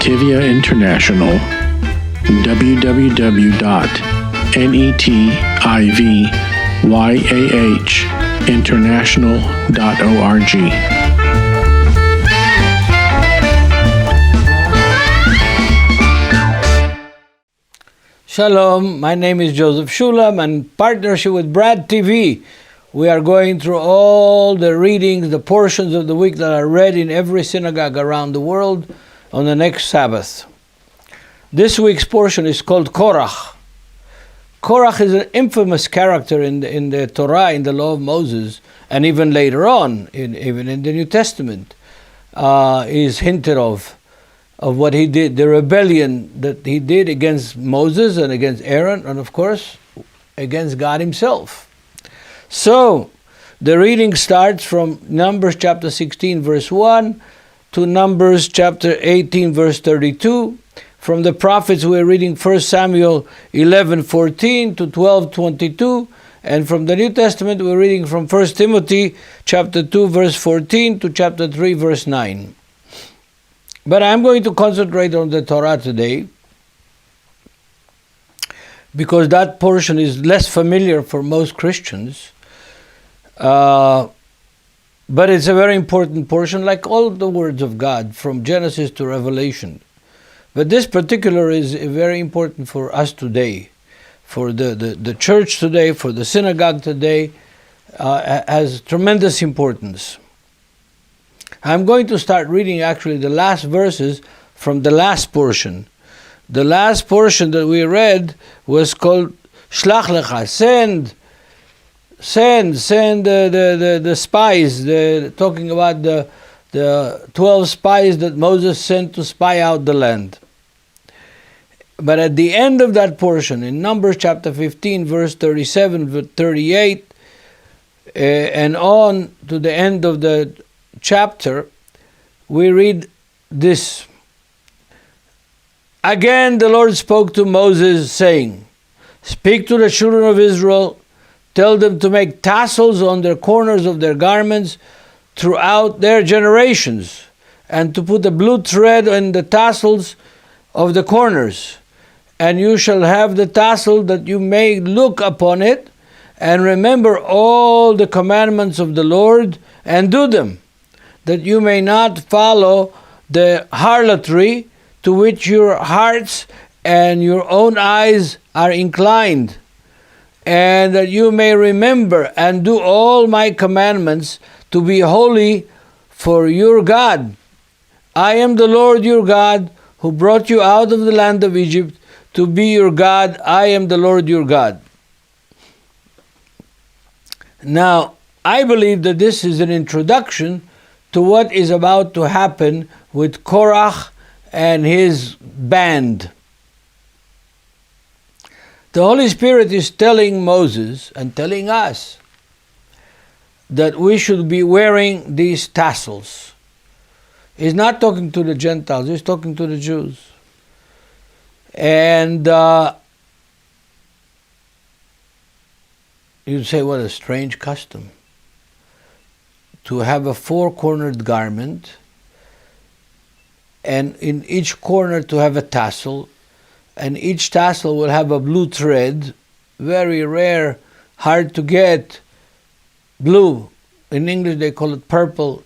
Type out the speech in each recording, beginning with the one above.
Netivyah International, www.netivyahinternational.org. Shalom, my name is Joseph Shulam, and in partnership with Brad TV, we are going through all the readings, the portions of the week that are read in every synagogue around the world on the next Sabbath. This week's portion is called Korach. Korach is an infamous character in the Torah, in the law of Moses, and even later on, even in the New Testament, is hinted of what he did, the rebellion that he did against Moses and against Aaron, and of course, against God himself. So, the reading starts from Numbers chapter 16, verse 1, to Numbers chapter 18, verse 32. From the prophets, we're reading 1 Samuel 11:14 to 12:22. And from the New Testament, we're reading from 1 Timothy chapter 2, verse 14 to chapter 3, verse 9. But I'm going to concentrate on the Torah today because that portion is less familiar for most Christians. But it's a very important portion, like all the words of God, from Genesis to Revelation. But this particular is very important for us today, for the church today, for the synagogue today, has tremendous importance. I'm going to start reading actually the last verses from the last portion. The last portion that we read was called Shlach Lecha, send the spies, talking about the 12 spies that Moses sent to spy out the land. But at the end of that portion, in Numbers chapter 15, verse 37, 38, and on to the end of the chapter, we read this. Again the Lord spoke to Moses, saying, "Speak to the children of Israel, tell them to make tassels on the corners of their garments throughout their generations, and to put a blue thread on the tassels of the corners. And you shall have the tassel that you may look upon it, and remember all the commandments of the Lord, and do them, that you may not follow the harlotry to which your hearts and your own eyes are inclined, and that you may remember and do all my commandments to be holy for your God. I am the Lord your God, who brought you out of the land of Egypt to be your God. I am the Lord your God." Now, I believe that this is an introduction to what is about to happen with Korach and his band. The Holy Spirit is telling Moses and telling us that we should be wearing these tassels. He's not talking to the Gentiles, he's talking to the Jews. And you'd say, what a strange custom, to have a four-cornered garment, and in each corner to have a tassel, and each tassel will have a blue thread, very rare, hard to get, blue. In English they call it purple,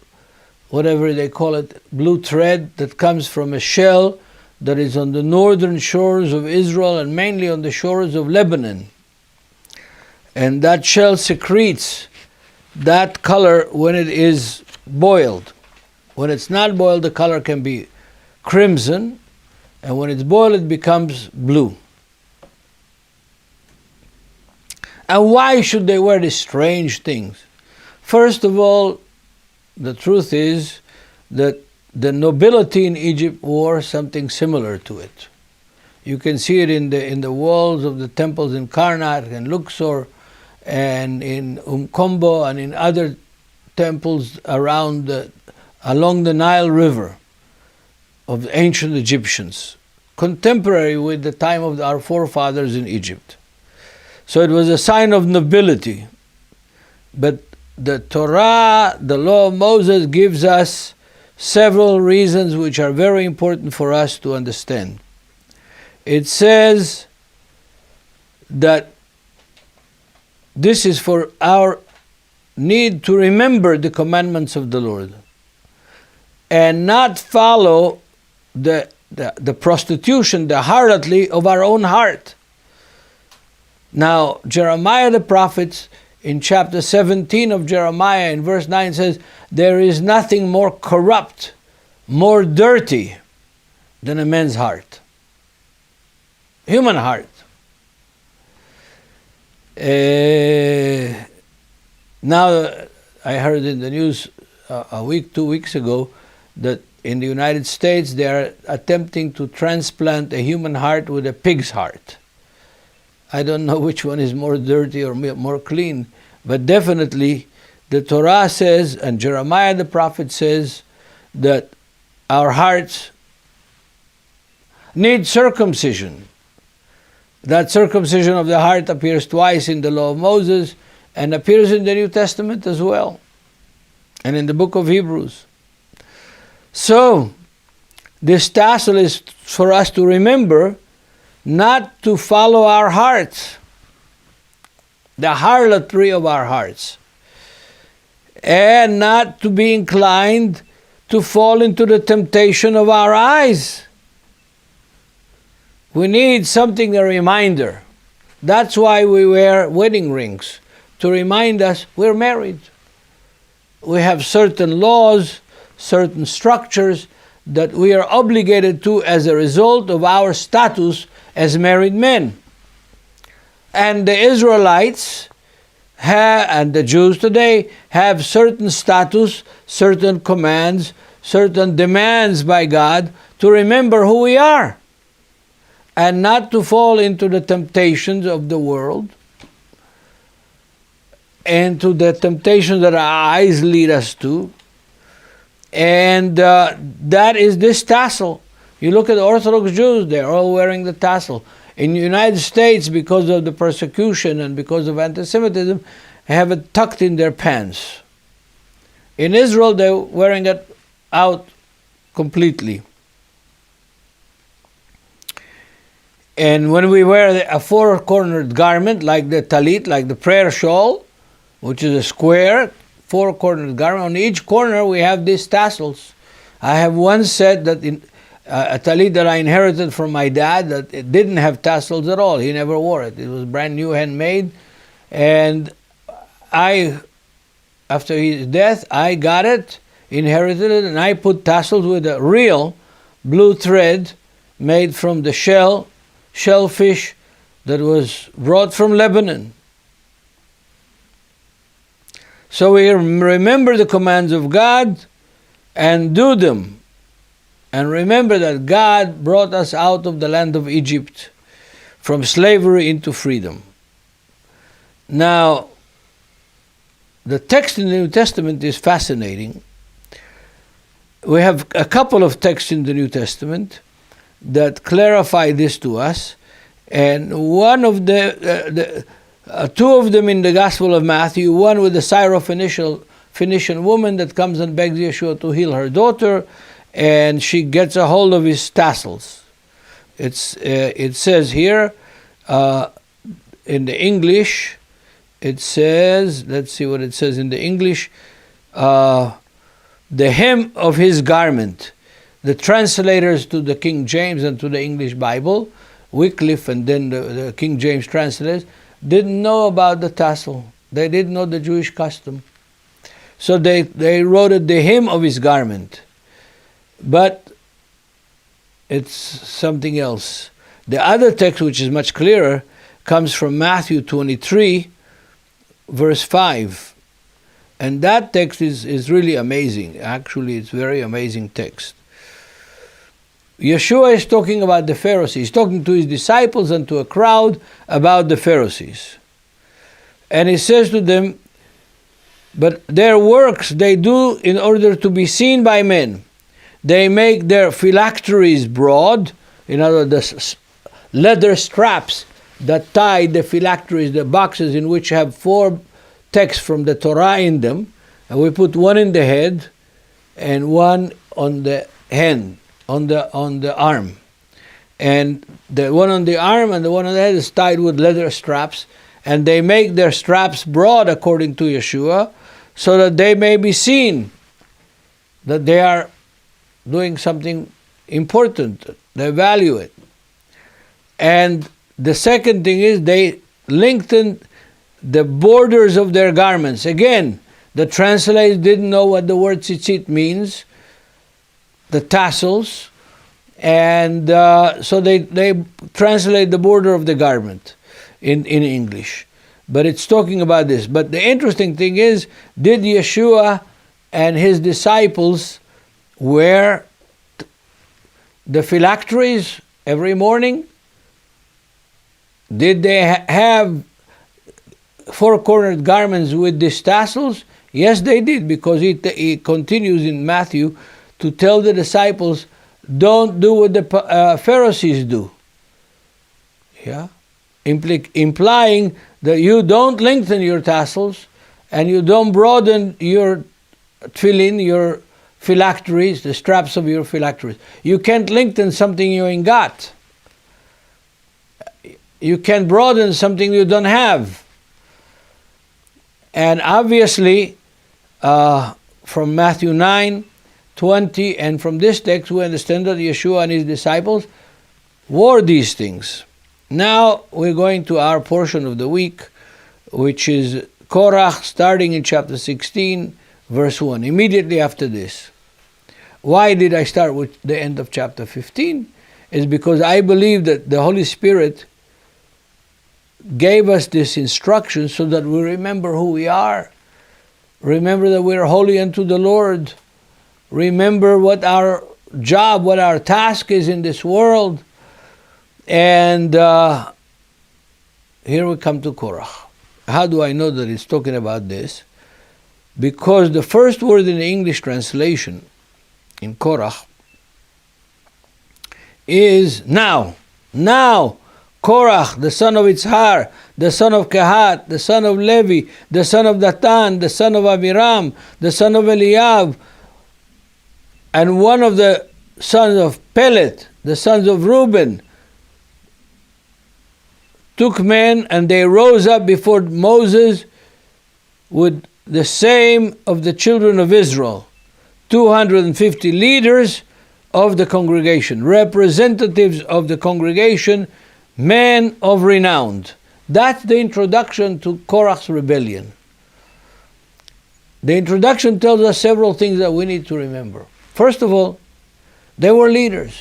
whatever they call it, blue thread that comes from a shell that is on the northern shores of Israel and mainly on the shores of Lebanon. And that shell secretes that color when it is boiled. When it's not boiled, the color can be crimson, and when it's boiled, it becomes blue. And why should they wear these strange things? First of all, the truth is that the nobility in Egypt wore something similar to it. You can see it in the walls of the temples in Karnak and Luxor and in Kombo and in other temples along the Nile River of the ancient Egyptians, contemporary with the time of our forefathers in Egypt. So it was a sign of nobility. But the Torah, the law of Moses, gives us several reasons which are very important for us to understand. It says that this is for our need to remember the commandments of the Lord and not follow the prostitution, the harlotry of our own heart. Now, Jeremiah the prophet, in chapter 17 of Jeremiah, in verse 9 says, there is nothing more corrupt, more dirty than a man's heart. Human heart. Now, I heard in the news a week, 2 weeks ago, that in the United States they are attempting to transplant a human heart with a pig's heart. I don't know which one is more dirty or more clean, but definitely the Torah says, and Jeremiah the prophet says, that our hearts need circumcision. That circumcision of the heart appears twice in the law of Moses and appears in the New Testament as well, and in the book of Hebrews. So, this tassel is for us to remember not to follow our hearts, the harlotry of our hearts, and not to be inclined to fall into the temptation of our eyes. We need something, a reminder. That's why we wear wedding rings, to remind us we're married. We have certain laws, certain structures that we are obligated to as a result of our status as married men. And the Israelites and the Jews today have certain status, certain commands, certain demands by God to remember who we are and not to fall into the temptations of the world and to the temptations that our eyes lead us to. And that is this tassel. You look at the Orthodox Jews, they're all wearing the tassel. In the United States, because of the persecution and because of anti-Semitism, they have it tucked in their pants. In Israel, they're wearing it out completely. And when we wear a four-cornered garment, like the talit, like the prayer shawl, which is a square, four-cornered garment, on each corner we have these tassels. I have one set that a talit that I inherited from my dad that it didn't have tassels at all. He never wore it. It was brand new, handmade. And after his death, I got it, inherited it, and I put tassels with a real blue thread made from the shellfish that was brought from Lebanon. So we remember the commands of God and do them. And remember that God brought us out of the land of Egypt from slavery into freedom. Now, the text in the New Testament is fascinating. We have a couple of texts in the New Testament that clarify this to us, and one of two of them in the Gospel of Matthew, one with the Syrophoenician woman that comes and begs Yeshua to heal her daughter, and she gets a hold of his tassels. It says here, in the English, it says, let's see what it says in the English, the hem of his garment. The translators to the King James and to the English Bible, Wycliffe and then the King James translators, didn't know about the tassel. They didn't know the Jewish custom. So they wrote it, the hem of his garment. But it's something else. The other text, which is much clearer, comes from Matthew 23, verse 5. And that text is really amazing. Actually, it's a very amazing text. Yeshua is talking about the Pharisees. He's talking to his disciples and to a crowd about the Pharisees. And he says to them, but their works they do in order to be seen by men. They make their phylacteries broad, in other words, the leather straps that tie the phylacteries, the boxes in which have 4 texts from the Torah in them, and we put one in the head, and one on the hand, on the arm. And the one on the arm and the one on the head is tied with leather straps, and they make their straps broad according to Yeshua, so that they may be seen that they are doing something important. They value it. And the second thing is they lengthened the borders of their garments. Again, the translators didn't know what the word tzitzit means, the tassels, and so they translate the border of the garment in English. But it's talking about this. But the interesting thing is, did Yeshua and his disciples wear the phylacteries every morning? Did they have four-cornered garments with these tassels? Yes, they did, because he continues in Matthew to tell the disciples, don't do what the Pharisees do. Yeah, implying that you don't lengthen your tassels and you don't broaden your tefillin, your phylacteries, the straps of your phylacteries. You can't lengthen something you ain't got. You can't broaden something you don't have. And obviously, from Matthew 9:20, and from this text, we understand that Yeshua and his disciples wore these things. Now we're going to our portion of the week, which is Korach, starting in chapter 16, verse 1, immediately after this. Why did I start with the end of chapter 15? Is because I believe that the Holy Spirit gave us this instruction so that we remember who we are. Remember that we are holy unto the Lord. Remember what our job, what our task is in this world. And here we come to Korah. How do I know that it's talking about this? Because the first word in the English translation in Korah is now. Now, Korach, the son of Itzhar, the son of Kehat, the son of Levi, the son of Datan, the son of Abiram, the son of Eliab, and one of the sons of Pelet, the sons of Reuben, took men, and they rose up before Moses with the same of the children of Israel, 250 leaders of the congregation, representatives of the congregation, men of renown. That's the introduction to Korach's rebellion. The introduction tells us several things that we need to remember. First of all, they were leaders.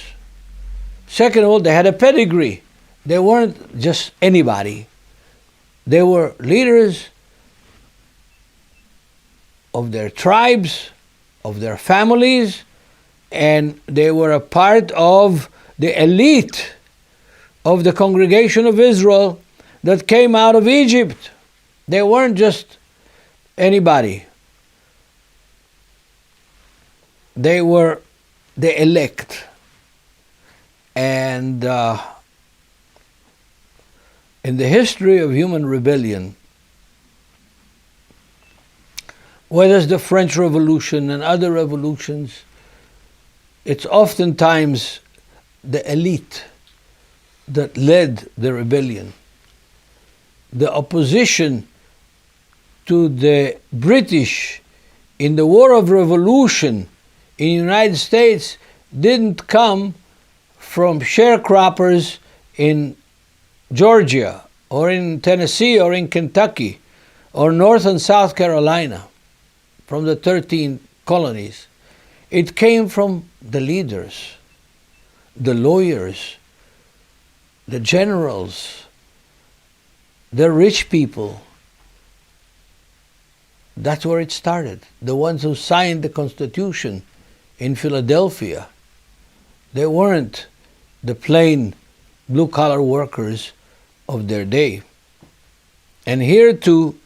Second of all, they had a pedigree. They weren't just anybody. They were leaders of their tribes, of their families, and they were a part of the elite of the congregation of Israel that came out of Egypt. They weren't just anybody. They were the elect. And in the history of human rebellion, whether it's the French Revolution and other revolutions, it's oftentimes the elite that led the rebellion. The opposition to the British in the War of Revolution in the United States didn't come from sharecroppers in Georgia or in Tennessee or in Kentucky or North and South Carolina, from the 13 colonies. It came from the leaders, the lawyers, the generals, the rich people. That's where it started. The ones who signed the Constitution in Philadelphia, they weren't the plain blue-collar workers of their day. And here too,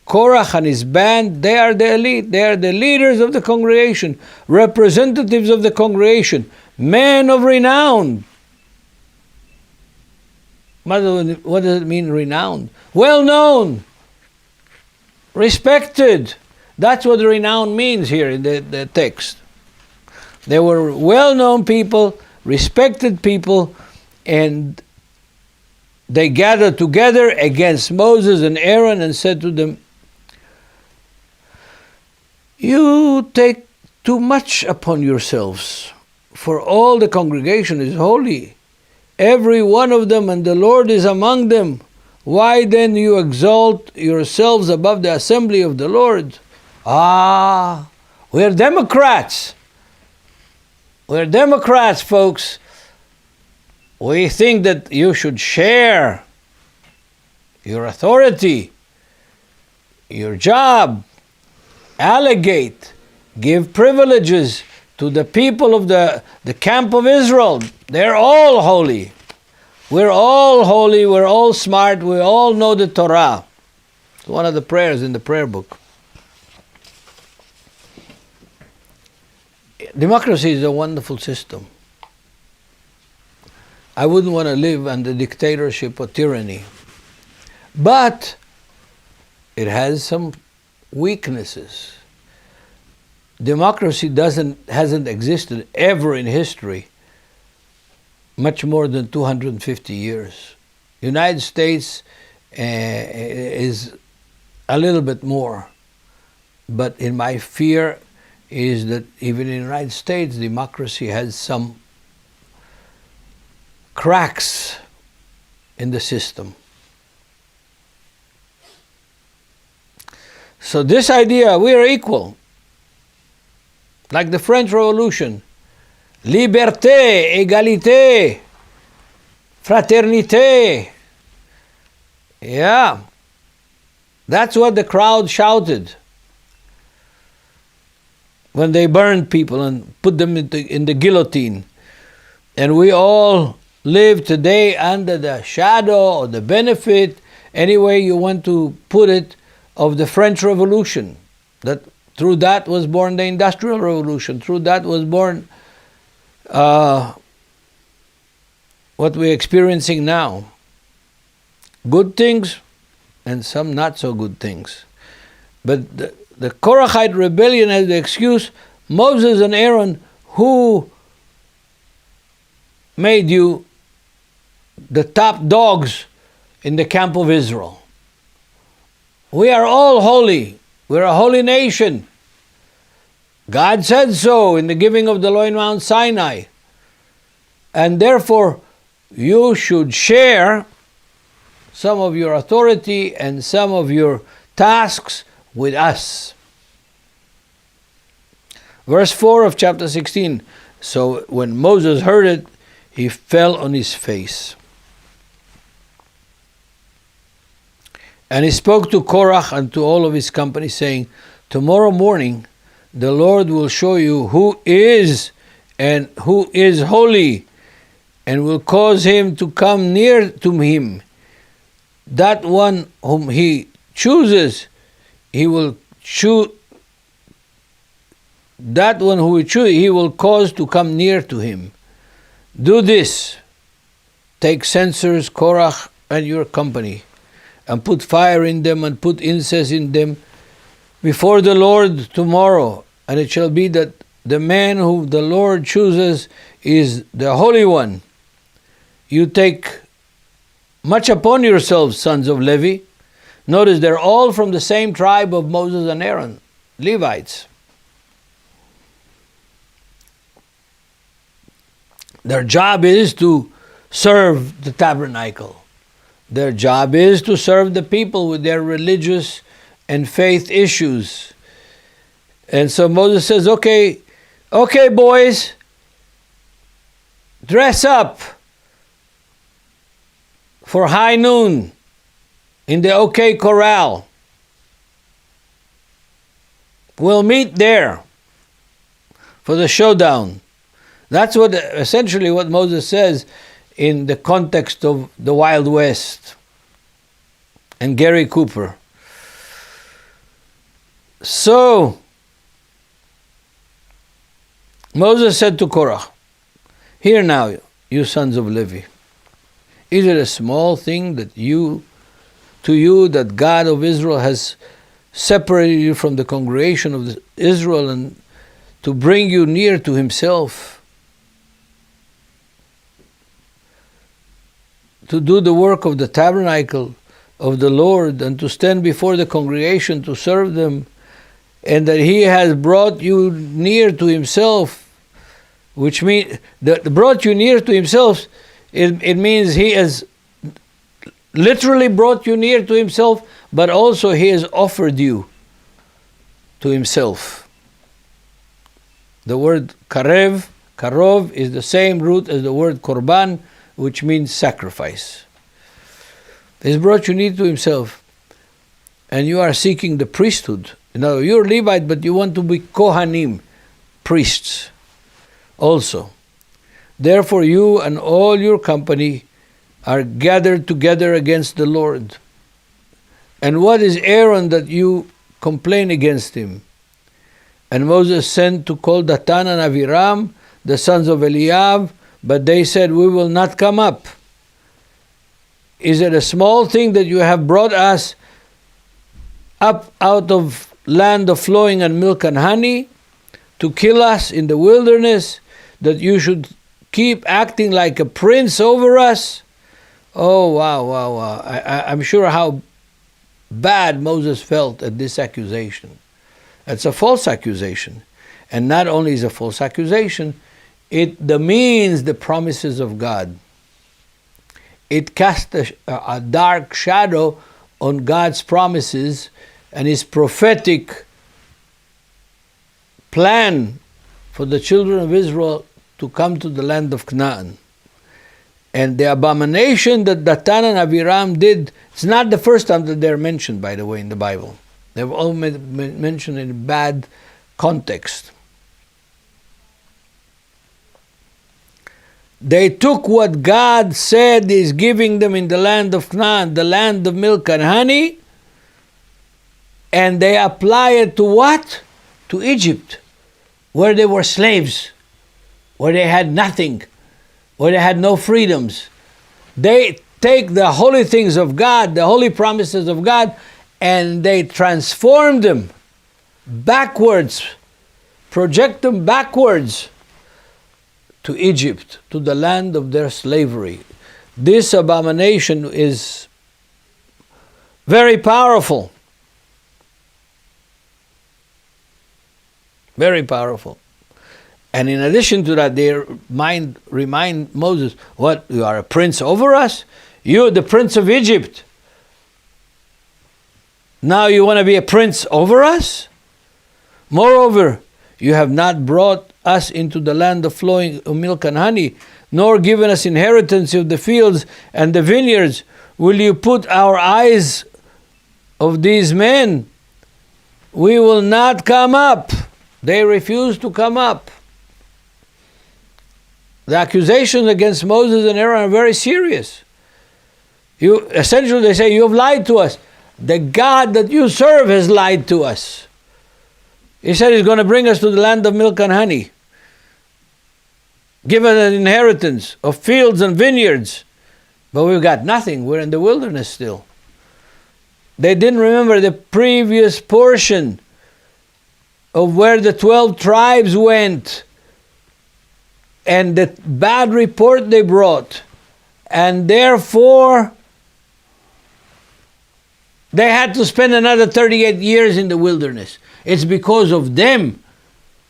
Korach and his band, they are the elite. They are the leaders of the congregation, representatives of the congregation, men of renown. What does it mean, renowned? Well known, respected. That's what renown means here in the text. They were well-known people, respected people, and they gathered together against Moses and Aaron and said to them, "You take too much upon yourselves, for all the congregation is holy, every one of them, and the Lord is among them. Why then you exalt yourselves above the assembly of the Lord?" We're Democrats. We're Democrats, folks. We think that you should share your authority, your job, allegate, give privileges to the people of the camp of Israel. They're all holy. We're all holy, we're all smart, we all know the Torah. It's one of the prayers in the prayer book. Democracy is a wonderful system. I wouldn't want to live under dictatorship or tyranny. But it has some weaknesses. Democracy hasn't existed ever in history, much more than 250 years. United States is a little bit more. But in my fear is that even in the United States, democracy has some cracks in the system. So this idea, we are equal, like the French Revolution, liberté, égalité, fraternité. Yeah, that's what the crowd shouted when they burned people and put them in the guillotine. And we all live today under the shadow or the benefit, any way you want to put it, of the French Revolution. That through that was born the Industrial Revolution. Through that was born what we're experiencing now. Good things and some not so good things. But the Korachite rebellion has the excuse, Moses and Aaron, who made you the top dogs in the camp of Israel? We are all holy. We're a holy nation. God said so in the giving of the law in Mount Sinai. And therefore, you should share some of your authority and some of your tasks with us. Verse 4 of chapter 16. So when Moses heard it, he fell on his face. And he spoke to Korach and to all of his company, saying, "Tomorrow morning the Lord will show you who is and who is holy, and will cause him to come near to him. That one whom he chooses, he will choose. That one who he chooses, he will cause to come near to him. Do this. Take censers, Korach, and your company, and put fire in them, and put incense in them before the Lord tomorrow. And it shall be that the man whom the Lord chooses is the Holy One. You take much upon yourselves, sons of Levi." Notice they're all from the same tribe of Moses and Aaron, Levites. Their job is to serve the tabernacle. Their job is to serve the people with their religious and faith issues. And so Moses says, okay, boys, dress up for high noon in the OK Corral. We'll meet there for the showdown. That's what essentially what Moses says in the context of the Wild West and Gary Cooper. So Moses said to Korah, "Hear now, you sons of Levi, is it a small thing that that God of Israel has separated you from the congregation of Israel and to bring you near to himself, to do the work of the tabernacle of the Lord, and to stand before the congregation to serve them, and that he has brought you near to himself, which means that brought you near to himself, it means he has literally brought you near to himself, but also he has offered you to himself. The word karov is the same root as the word korban, which means sacrifice. He's brought you near to himself, and you are seeking the priesthood. Now, you're Levite, but you want to be Kohanim, priests also. Therefore, you and all your company are gathered together against the Lord. And what is Aaron that you complain against him? And Moses sent to call Datan and Aviram, the sons of Eliab, but they said, we will not come up. Is it a small thing that you have brought us up out of land of flowing and milk and honey, to kill us in the wilderness, that you should keep acting like a prince over us? Oh, wow. I'm sure how bad Moses felt at this accusation. It's a false accusation. And not only is it a false accusation, it demeans the promises of God. It casts a dark shadow on God's promises and his prophetic plan for the children of Israel to come to the land of Canaan. And the abomination that Datan and Aviram did, it's not the first time that they're mentioned, by the way, in the Bible. They've all been mentioned in bad context. They took what God said is giving them in the land of Canaan, the land of milk and honey, and they apply it to what? To Egypt, where they were slaves, where they had nothing, where they had no freedoms. They take the holy things of God, the holy promises of God, and they transform them backwards, project them backwards to Egypt, to the land of their slavery. This abomination is very powerful. Very powerful. And in addition to that, they remind Moses, what, you are a prince over us? You're the prince of Egypt. Now you want to be a prince over us? Moreover, you have not brought us into the land of flowing milk and honey, nor given us inheritance of the fields and the vineyards. Will you put our eyes of these men? We will not come up. They refuse to come up. The accusations against Moses and Aaron are very serious. Essentially, they say, you have lied to us. The God that you serve has lied to us. He said he's going to bring us to the land of milk and honey. Give us an inheritance of fields and vineyards. But we've got nothing. We're in the wilderness still. They didn't remember the previous portion of where the 12 tribes went and the bad report they brought. And therefore, they had to spend another 38 years in the wilderness. It's because of them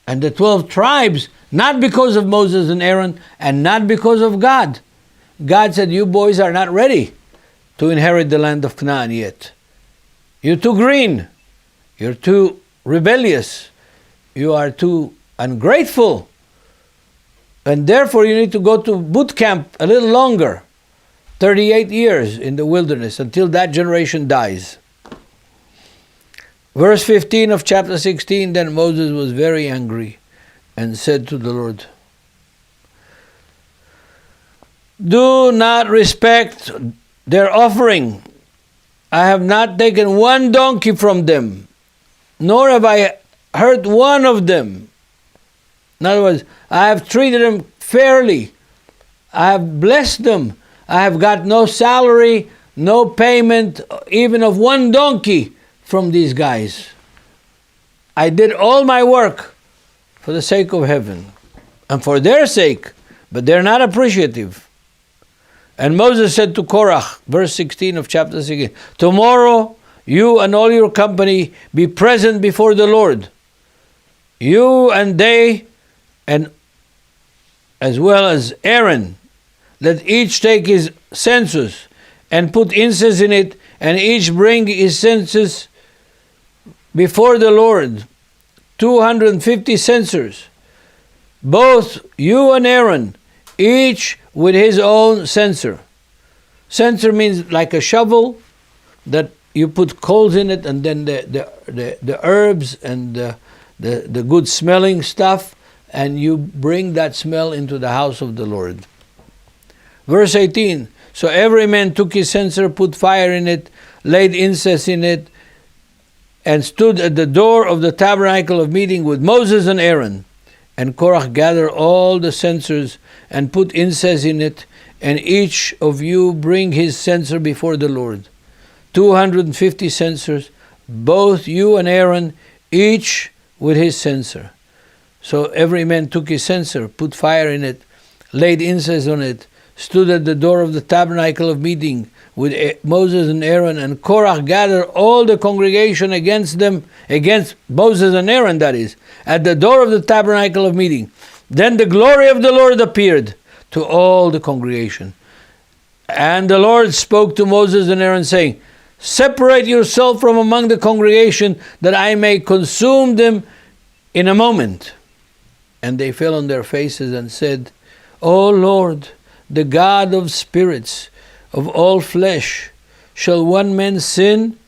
and the 12 tribes, not because of Moses and Aaron, and not because of God. God said, you boys are not ready to inherit the land of Canaan yet. You're too green. You're too rebellious. You are too ungrateful. And therefore you need to go to boot camp a little longer. 38 years in the wilderness until that generation dies. Verse 15 of chapter 16, then Moses was very angry and said to the Lord, do not respect their offering. I have not taken one donkey from them, nor have I hurt one of them. In other words, I have treated them fairly. I have blessed them. I have got no salary, no payment, even of one donkey from these guys. I did all my work for the sake of heaven and for their sake, but they're not appreciative. And Moses said to Korach, verse 16 of chapter 16, tomorrow you and all your company be present before the Lord, you and they, and as well as Aaron. Let each take his census and put incense in it, and each bring his census before the Lord, 250 censers, both you and Aaron, each with his own censer. Censer means like a shovel that you put coals in it, and then the herbs and the good smelling stuff, and you bring that smell into the house of the Lord. Verse 18, so every man took his censer, put fire in it, laid incense in it, and stood at the door of the tabernacle of meeting with Moses and Aaron. And Korach gathered all the censers and put incense in it, and each of you bring his censer before the Lord. 250 censers, both you and Aaron, each with his censer. So every man took his censer, put fire in it, laid incense on it, stood at the door of the tabernacle of meeting with Moses and Aaron, and Korach gathered all the congregation against them, against Moses and Aaron, that is, at the door of the tabernacle of meeting. Then the glory of the Lord appeared to all the congregation. And the Lord spoke to Moses and Aaron, saying, separate yourself from among the congregation, that I may consume them in a moment. And they fell on their faces and said, O Lord, the God of spirits, of all flesh, shall one man sin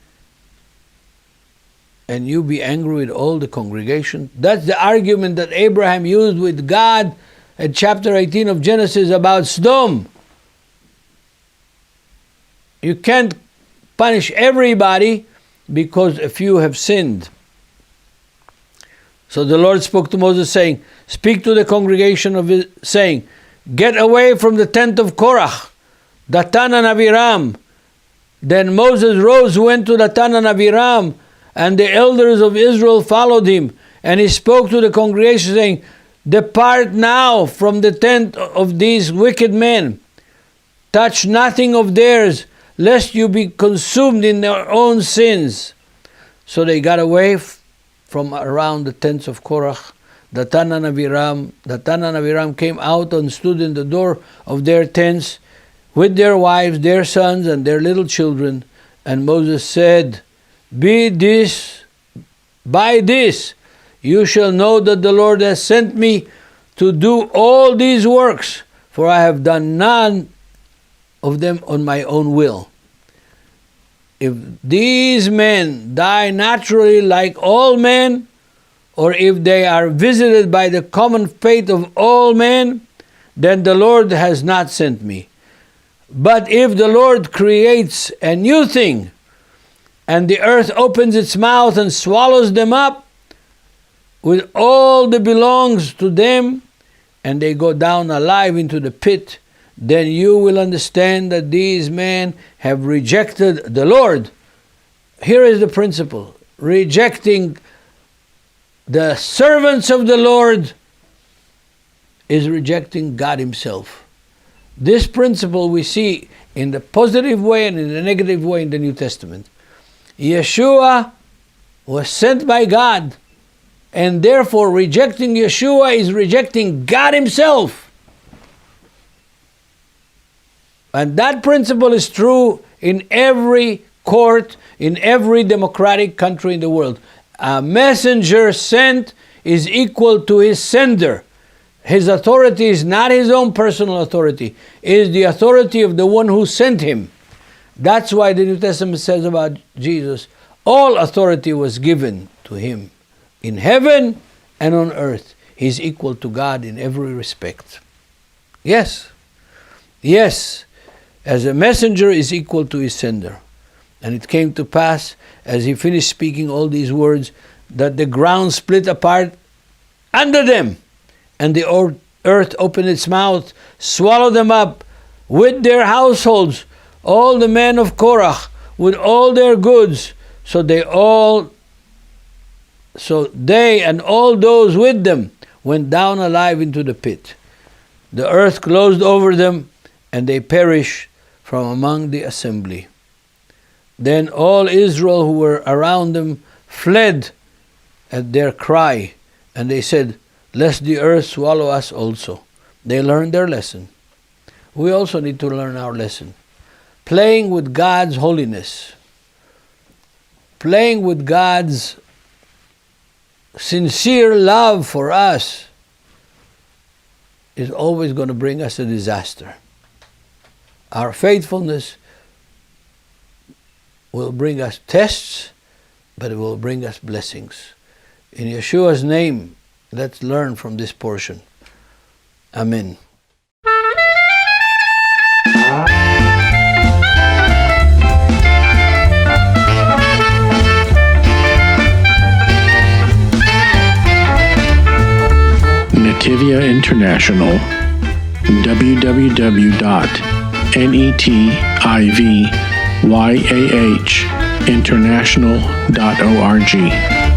and you be angry with all the congregation? That's the argument that Abraham used with God at chapter 18 of Genesis about Sodom. You can't punish everybody because a few have sinned. So the Lord spoke to Moses, saying, speak to the congregation of it, saying, get away from the tent of Korach, Datan and Abiram. Then Moses rose, went to Datan and Abiram, and the elders of Israel followed him. And he spoke to the congregation, saying, depart now from the tent of these wicked men. Touch nothing of theirs, lest you be consumed in their own sins. So they got away from around the tents of Korach, Datan and Abiram. Datan and Abiram came out and stood in the door of their tents with their wives, their sons, and their little children. And Moses said, by this you shall know that the Lord has sent me to do all these works, for I have done none of them on my own will. If these men die naturally like all men, or if they are visited by the common fate of all men, then the Lord has not sent me. But if the Lord creates a new thing, and the earth opens its mouth and swallows them up with all that belongs to them, and they go down alive into the pit, then you will understand that these men have rejected the Lord. Here is the principle. Rejecting the servants of the Lord is rejecting God himself. This principle we see in the positive way and in the negative way in the New Testament. Yeshua was sent by God, and therefore rejecting Yeshua is rejecting God himself. And that principle is true in every court, in every democratic country in the world. A messenger sent is equal to his sender. His authority is not his own personal authority. It is the authority of the one who sent him. That's why the New Testament says about Jesus, all authority was given to him in heaven and on earth. He's equal to God in every respect. Yes. Yes. As a messenger is equal to his sender. And it came to pass, as he finished speaking all these words, that the ground split apart under them, and the earth opened its mouth, swallowed them up with their households, all the men of Korah, with all their goods. So they all So they and all those with them went down alive into the pit. The earth closed over them, and they perished from among the assembly. Then all Israel who were around them fled at their cry, and they said, "Lest the earth swallow us also." They learned their lesson. We also need to learn our lesson. Playing with God's holiness, playing with God's sincere love for us is always going to bring us a disaster. Our faithfulness will bring us tests, but it will bring us blessings. In Yeshua's name, let's learn from this portion. Amen. Netivyah International, www.netivyahinternational.org.